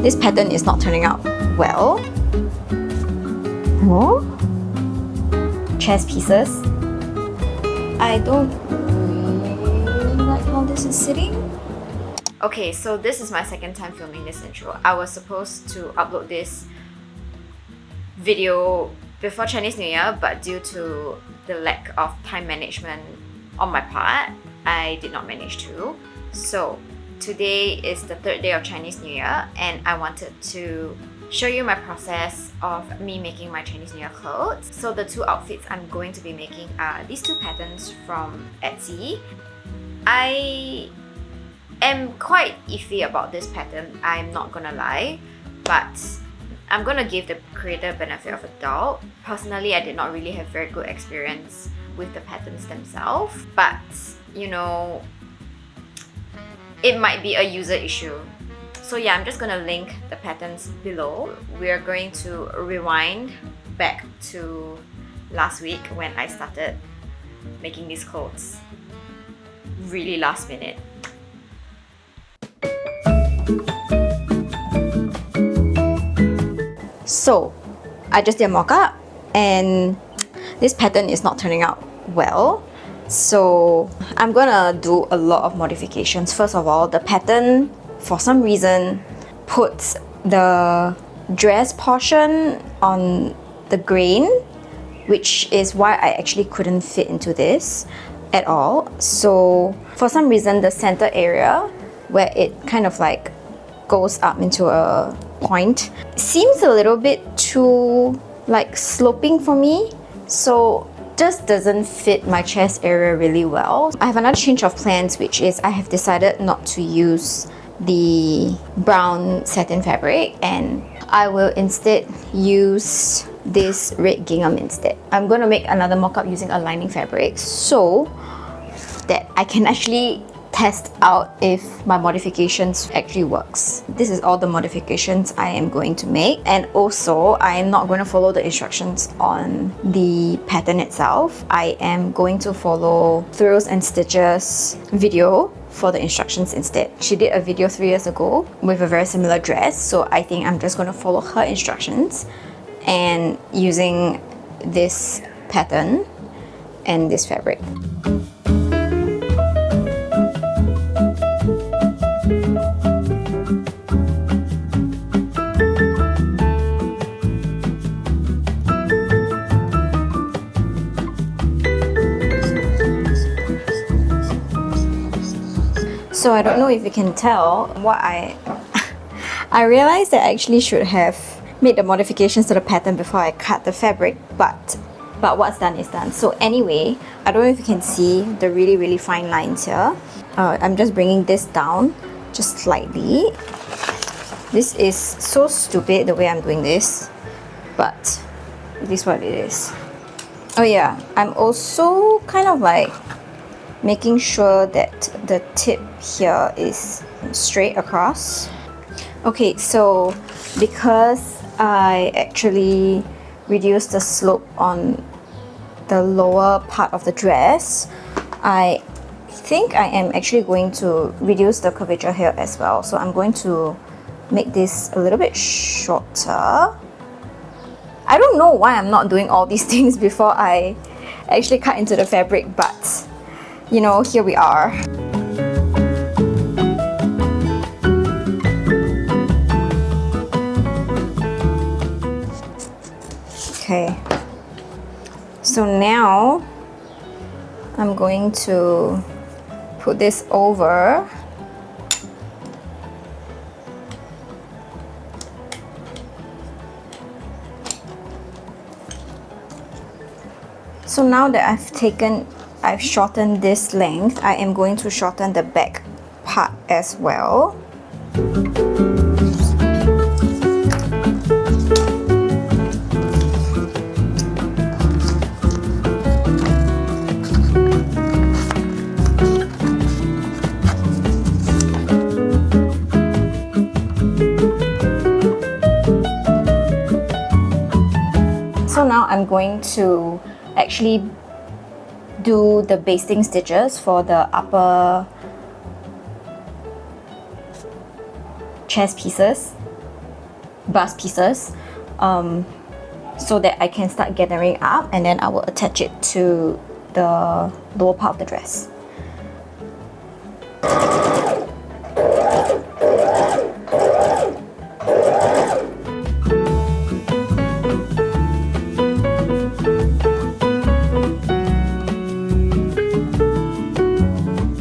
this pattern is not turning out well. Oh? Chest pieces. I don't really like how this is sitting. Okay, so this is my second time filming this intro. I was supposed to upload this video before Chinese New Year, but due to the lack of time management on my part, I did not manage to. So today is the third day of Chinese New Year, and I wanted to show you my process of me making my Chinese New Year clothes. So the two outfits I'm going to be making are these two patterns from Etsy. I am quite iffy about this pattern, I'm not gonna lie, but I'm gonna give the creator benefit of a doubt. Personally, I did not really have very good experience with the patterns themselves, but you know, it might be a user issue. So yeah, I'm just gonna link the patterns below. We're going to rewind back to last week when I started making these clothes. Really last minute. So I just did a mock-up and this pattern is not turning out well. So I'm gonna do a lot of modifications. First of all, the pattern for some reason puts the dress portion on the grain, which is why I actually couldn't fit into this at all. So for some reason, the center area where it kind of like goes up into a point seems a little bit too like sloping for me. So just doesn't fit my chest area really well. I have another change of plans, which is I have decided not to use the brown satin fabric and I will instead use this red gingham instead. I'm going to make another mock-up using a lining fabric so that I can actually test out if my modifications actually works. This is all the modifications I am going to make, and also I am not going to follow the instructions on the pattern itself. I am going to follow Thrills and Stitches video for the instructions instead. She did a video 3 years ago with a very similar dress, so I think I'm just going to follow her instructions and using this pattern and this fabric. So I don't know if you can tell what I realized that I actually should have made the modifications to the pattern before I cut the fabric, but what's done is done. So anyway, I don't know if you can see the really fine lines here. I'm just bringing this down just slightly. This is so stupid the way I'm doing this, but this is what it is. Oh yeah, I'm also kind of like making sure that the tip here is straight across. Okay, so because I actually reduced the slope on the lower part of the dress, I think I am actually going to reduce the curvature here as well. So I'm going to make this a little bit shorter. I don't know why I'm not doing all these things before I actually cut into the fabric, but you know, here we are. Okay, so now I'm going to put this over. So now that I've shortened this length, I am going to shorten the back part as well. So now I'm going to actually do the basting stitches for the upper chest pieces. bust pieces so that I can start gathering up, and then I will attach it to the lower part of the dress.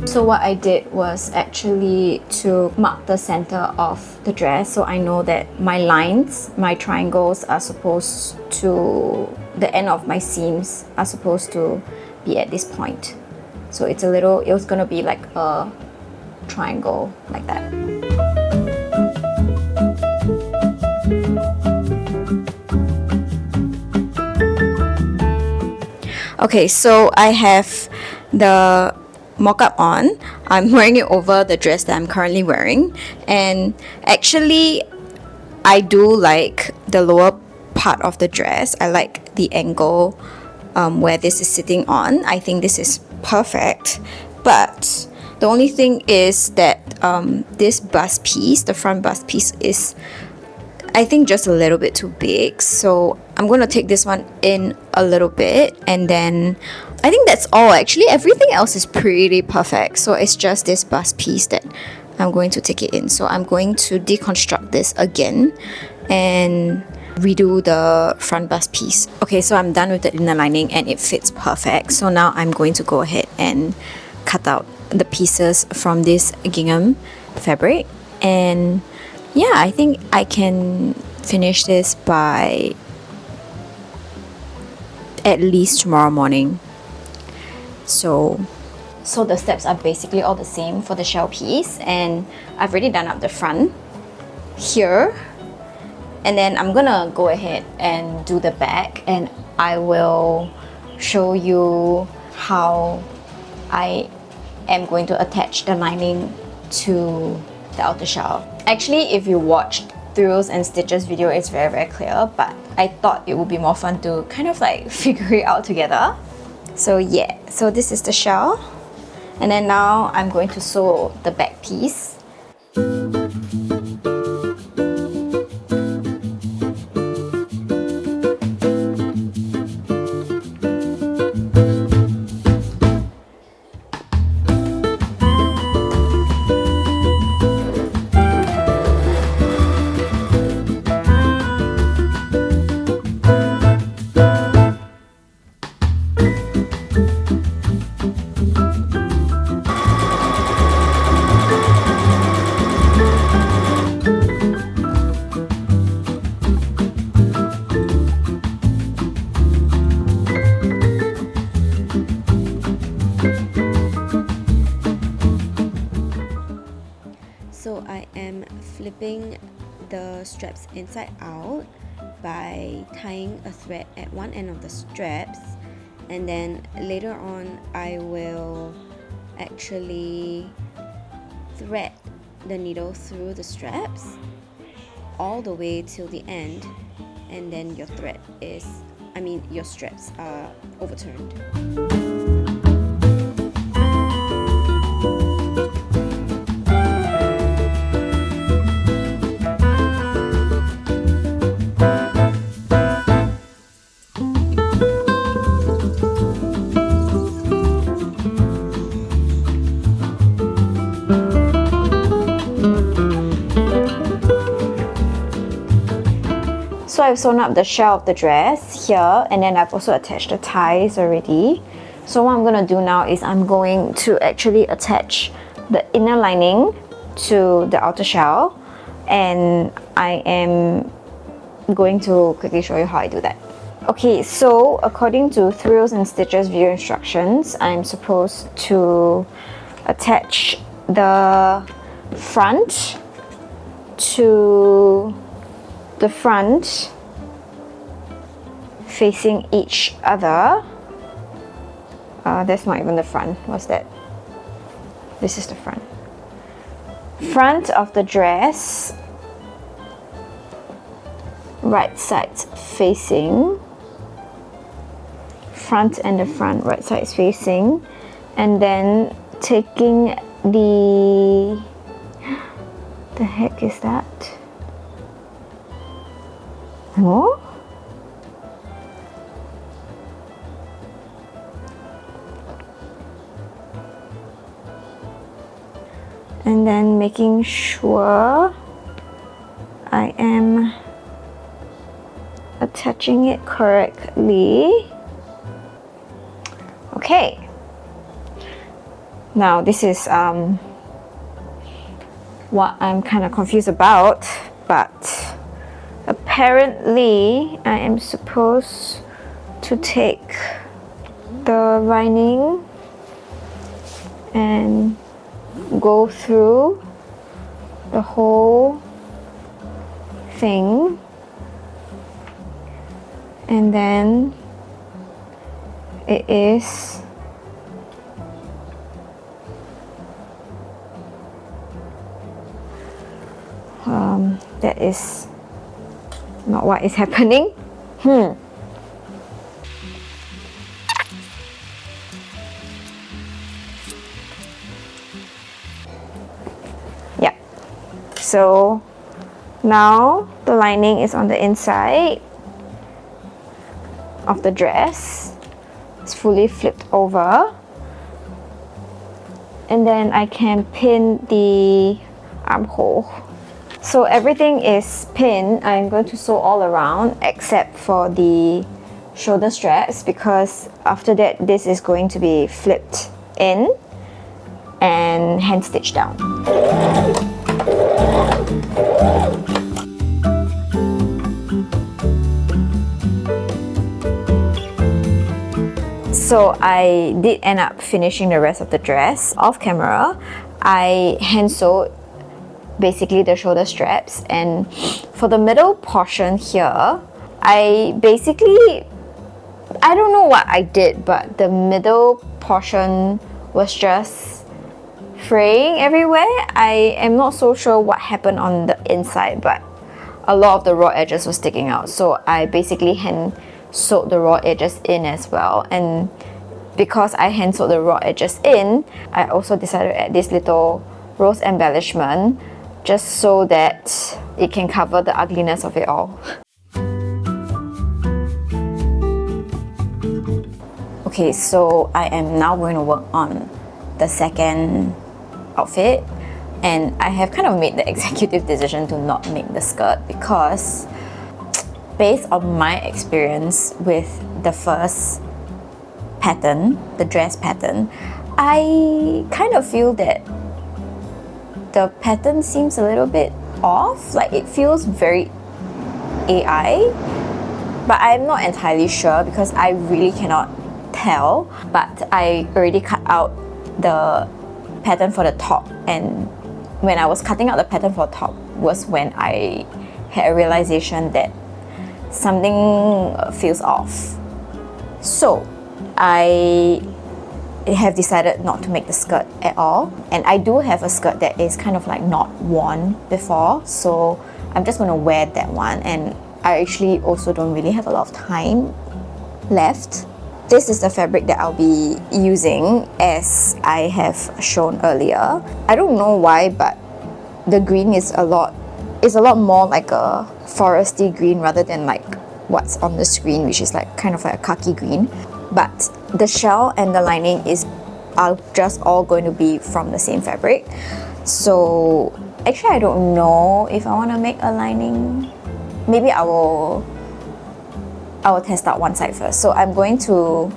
So what I did was actually to mark the center of the dress, so I know that my lines, my triangles are supposed to, the end of my seams are supposed to be at this point. So it's a little, it was gonna be like a triangle like that. Okay, so I have the mock-up on. I'm wearing it over the dress that I'm currently wearing, and actually I do like the lower part of the dress. I like the angle where this is sitting on. I think this is perfect, but the only thing is that this bust piece, the front bust piece, is I think just a little bit too big, so I'm going to take this one in a little bit, and then I think that's all. Actually, everything else is pretty perfect, so it's just this bust piece that I'm going to take it in. So I'm going to deconstruct this again and redo the front bust piece. Okay, so I'm done with the inner lining and it fits perfect. So now I'm going to go ahead and cut out the pieces from this gingham fabric, and yeah, I think I can finish this by at least tomorrow morning. So the steps are basically all the same for the shell piece, and I've already done up the front here, and then I'm gonna go ahead and do the back, and I will show you how I am going to attach the lining to the outer shell. Actually, if you watched Thrills and Stitches video, it's very clear, but I thought it would be more fun to kind of like figure it out together. So yeah, so this is the shell, and then now I'm going to sew the back piece. So I am flipping the straps inside out by tying a thread at one end of the straps, and then later on I will actually thread the needle through the straps all the way till the end, and then your your straps are overturned. So I've sewn up the shell of the dress here, and then I've also attached the ties already. So what I'm going to do now is I'm going to actually attach the inner lining to the outer shell, and I am going to quickly show you how I do that. Okay, so according to Thrills and Stitches video instructions, I'm supposed to attach the front to the front facing each other. That's not even the front. What's that? This is the front. Front of the dress, right sides facing. Front and the front, right sides facing, and then taking the heck is that? more. And then making sure I am attaching it correctly. Okay. Now this is what I'm kind of confused about, but apparently I am supposed to take the lining and go through the whole thing, and then it is that is not what is happening. Yeah, so now the lining is on the inside of the dress. It's fully flipped over, and then I can pin the armhole. So everything is pinned. I'm going to sew all around except for the shoulder straps, because after that this is going to be flipped in and hand stitched down. So I did end up finishing the rest of the dress off camera. I hand sewed basically the shoulder straps, and for the middle portion here, I don't know what I did, but the middle portion was just fraying everywhere. I am not so sure what happened on the inside, but a lot of the raw edges were sticking out, so I basically hand sewed the raw edges in as well. And because I hand sewed the raw edges in, I also decided to add this little rose embellishment just so that it can cover the ugliness of it all. Okay, so I am now going to work on the second outfit, and I have kind of made the executive decision to not make the skirt because based on my experience with the first pattern, the dress pattern, I kind of feel that the pattern seems a little bit off. Like, it feels very AI, but I'm not entirely sure because I really cannot tell. But I already cut out the pattern for the top, and when I was cutting out the pattern for the top was when I had a realization that something feels off. So I have decided not to make the skirt at all, and I do have a skirt that is kind of like not worn before, so I'm just going to wear that one. And I actually also don't really have a lot of time left. This is the fabric that I'll be using, as I have shown earlier. I don't know why, but the green is a lot more like a foresty green rather than like what's on the screen, which is like kind of like a khaki green. But the shell and the lining are just all going to be from the same fabric. So actually I don't know if I want to make a lining. Maybe I will test out one side first. So I'm going to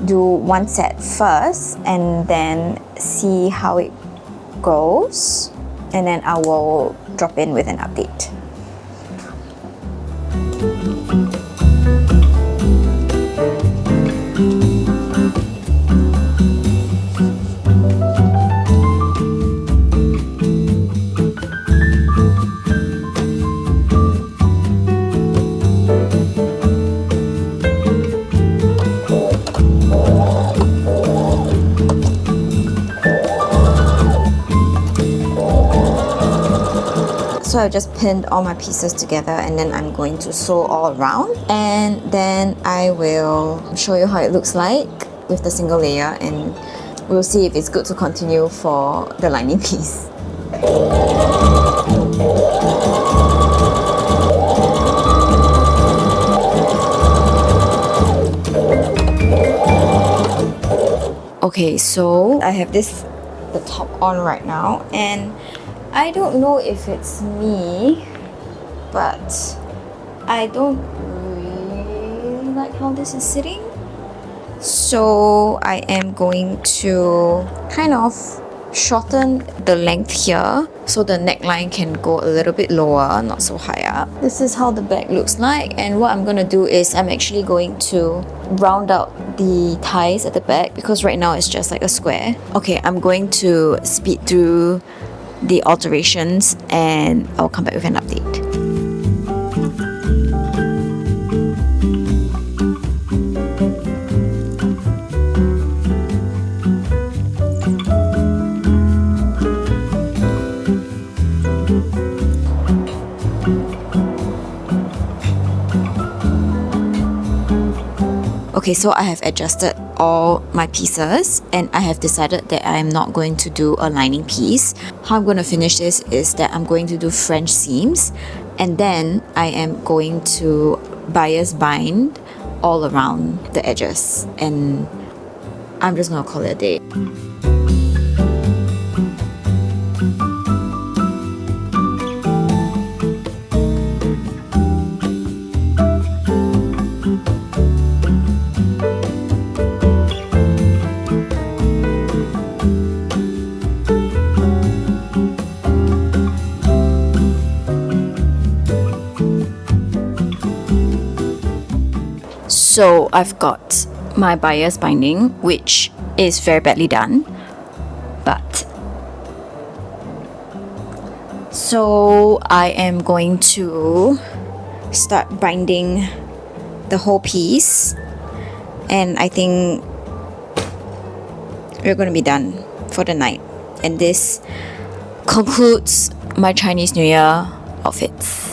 do one set first and then see how it goes, and then I will drop in with an update. So I just pinned all my pieces together, and then I'm going to sew all around, and then I will show you how it looks like with the single layer, and we'll see if it's good to continue for the lining piece. Okay, so I have the top on right now, and I don't know if it's me, but I don't really like how this is sitting. So I am going to kind of shorten the length here so the neckline can go a little bit lower, not so high up. This is how the bag looks like, and what I'm gonna do is I'm actually going to round out the ties at the back because right now it's just like a square. Okay, I'm going to speed through the alterations and I'll come back with an update. Okay, so I have adjusted all my pieces and I have decided that I am not going to do a lining piece. How I'm going to finish this is that I'm going to do French seams and then I am going to bias bind all around the edges, and I'm just going to call it a day. So I've got my bias binding, which is very badly done, but so I am going to start binding the whole piece, and I think we're going to be done for the night, and this concludes my Chinese New Year outfits.